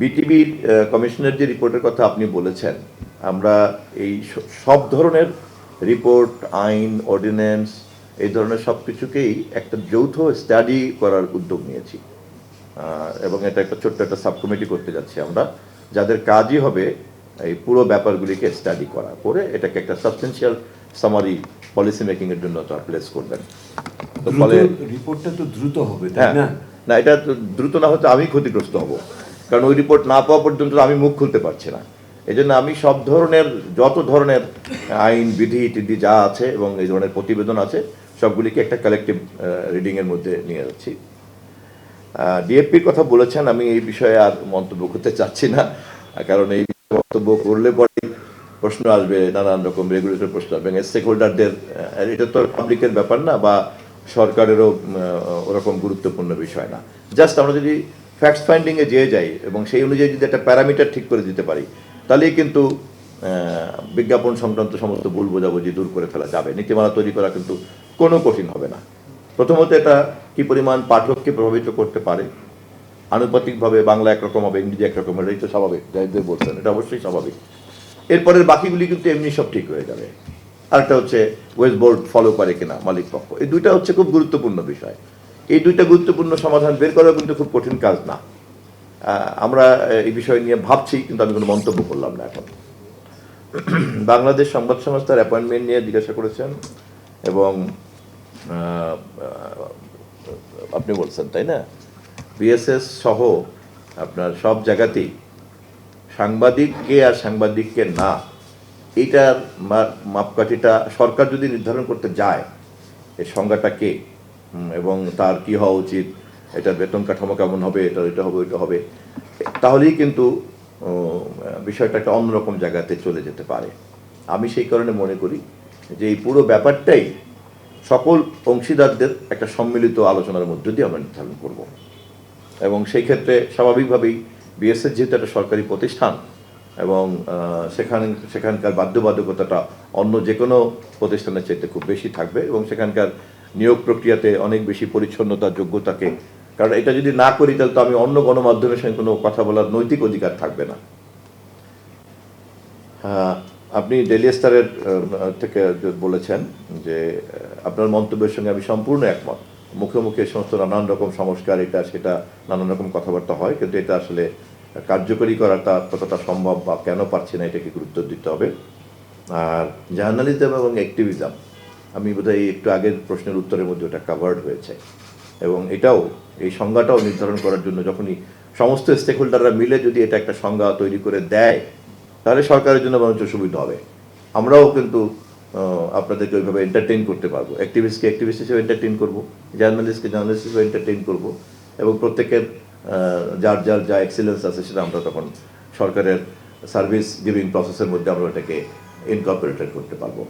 বিটিভির কমিশনের যে রিপোর্টের কথা আপনি বলেছেন, আমরা এই সব ধরনের রিপোর্ট, আইন, অর্ডিন্যান্স এই ধরনের সব কিছুকেই একটা যৌথ স্টাডি করার উদ্যোগ নিয়েছি, এবং এটা একটা ছোট্ট একটা সাবকমিটি করতে যাচ্ছি আমরা, যাদের কাজই হবে এই পুরো ব্যাপারগুলিকে স্টাডি করা, করে এটাকে একটা সাবস্টেন্সিয়াল সামারি পলিসি মেকিং এর জন্য প্লেস করবেন। তো ফলে রিপোর্টটা তো দ্রুত হবে, তাই না? না, এটা দ্রুত না হতে আমি ক্ষতিগ্রস্ত হব, কারণ ওই রিপোর্ট না পাওয়া পর্যন্ত আমি মুখ খুলতে পারছি না। এই জন্য আমি সব ধরনের যত ধরনের আইন, বিধি টিধি যা আছে এবং এই ধরনের প্রতিবেদন আছে সবগুলিকে একটা কালেকটিভ রিডিংয়ের মধ্যে নিয়ে যাচ্ছি। ডিএফপির কথা বলেছেন, আমি এই বিষয়ে আর মন্তব্য করতে চাচ্ছি না, কারণ এই বক্তব্য করলে পরে প্রশ্ন আসবে, নানান রকম রেগুলেটর প্রশ্ন আসবে, স্টেক হোল্ডারদের, এটা তো পাবলিকের ব্যাপার না বা সরকারেরও ওরকম গুরুত্বপূর্ণ বিষয় না। জাস্ট আমরা যদি ফ্যাক্ট ফাইন্ডিংয়ে যেয়ে যাই এবং সেই অনুযায়ী যদি একটা প্যারামিটার ঠিক করে দিতে পারি, তাহলেই কিন্তু বিজ্ঞাপন সংক্রান্ত সমস্ত ভুল বোঝাবুঝি দূর করে ফেলা যাবে। নীতিমালা তৈরি করা কিন্তু কোনো কঠিন হবে না। প্রথমত, এটা কি পরিমাণ পাঠককে প্রভাবিত করতে পারে, আনুপাতিকভাবে বাংলা একরকম হবে, ইংরেজি একরকম হবে, এটাই তো স্বাভাবিক, যাই বলছেন এটা অবশ্যই স্বাভাবিক। এরপরের বাকিগুলি কিন্তু এমনি সব ঠিক হয়ে যাবে। আরেকটা হচ্ছে ওয়েস্ট বোর্ড ফলো করে কিনা মালিক পক্ষ, এই দুইটা হচ্ছে খুব গুরুত্বপূর্ণ বিষয়। এই দুইটা গুরুত্বপূর্ণ সমাধান বের করা কিন্তু খুব কঠিন কাজ না। আমরা এই বিষয় নিয়ে ভাবছি, কিন্তু আমি কোনো মন্তব্য করলাম না এখন। বাংলাদেশ সংবাদ সংস্থার অ্যাপয়েন্টমেন্ট নিয়ে জিজ্ঞাসা করেছেন এবং আপনি বলছেন, তাই না, বিএসএস সহ আপনার সব জায়গাতেই সাংবাদিককে আর সাংবাদিককে না, এইটার মাপকাঠিটা সরকার যদি নির্ধারণ করতে যায়, এই সংজ্ঞাটা কে এবং তার কি হওয়া উচিত, এটার বেতন কাঠামো কেমন হবে, এটা হবে, ওইটা হবে, তাহলেই কিন্তু বিষয়টা একটা অন্যরকম জায়গাতে চলে যেতে পারে। আমি সেই কারণে মনে করি যে এই পুরো ব্যাপারটাই সকল অংশীদারদের একটা সম্মিলিত আলোচনার মধ্য দিয়ে আমরা নির্ধারণ করব, এবং সেই ক্ষেত্রে স্বাভাবিকভাবেই বিএসএস যেহেতু একটা সরকারি প্রতিষ্ঠান এবং সেখানকার বাধ্যবাধকতাটা অন্য যে কোনো প্রতিষ্ঠানের চাইতে খুব বেশি থাকবে, এবং সেখানকার নিয়োগ প্রক্রিয়াতে অনেক বেশি পরিচ্ছন্নতা, যোগ্যতাকে, কারণ এটা যদি না করি তাহলে তো আমি অন্য গণমাধ্যমের সঙ্গে কোনো কথা বলার নৈতিক অধিকার থাকবে না। আপনি ডেইলি স্টারের থেকে বলেছেন যে আপনার মন্তব্যের সঙ্গে আমি সম্পূর্ণ একমত। মুখে মুখে সমস্ত নানান রকম সংস্কার, এটা সেটা নানান রকম কথাবার্তা হয়, কিন্তু এটা আসলে কার্যকরী করাটা কতটা সম্ভব বা কেন পারছি না, এটাকে গুরুত্ব দিতে হবে। আর জার্নালিজম এবং অ্যাক্টিভিজম, আমি বোধহয় একটু আগের প্রশ্নের উত্তরের মধ্যে ওটা কাভার্ড হয়েছে, এবং এটাও এই সংজ্ঞাটাও নির্ধারণ করার জন্য যখনই সমস্ত স্টেক হোল্ডাররা মিলে যদি এটা একটা সংজ্ঞা তৈরি করে দেয়, তাহলে সরকারের জন্য বরঞ্চ সুবিধা হবে। আমরাও কিন্তু আপনাদেরকে ওইভাবে এন্টারটেইন করতে পারবো, অ্যাক্টিভিস্টকে অ্যাক্টিভিস্ট হিসেবে এন্টারটেইন করবো, জার্নালিস্টকে জার্নালিস্ট হিসেবে এন্টারটেইন করবো, এবং প্রত্যেকের যার যার যা এক্সিলেন্স আছে সেটা আমরা তখন সরকারের সার্ভিস গিভিং প্রসেসের মধ্যে আমরা ওটাকে ইনকর্পোরেটেড করতে পারবো।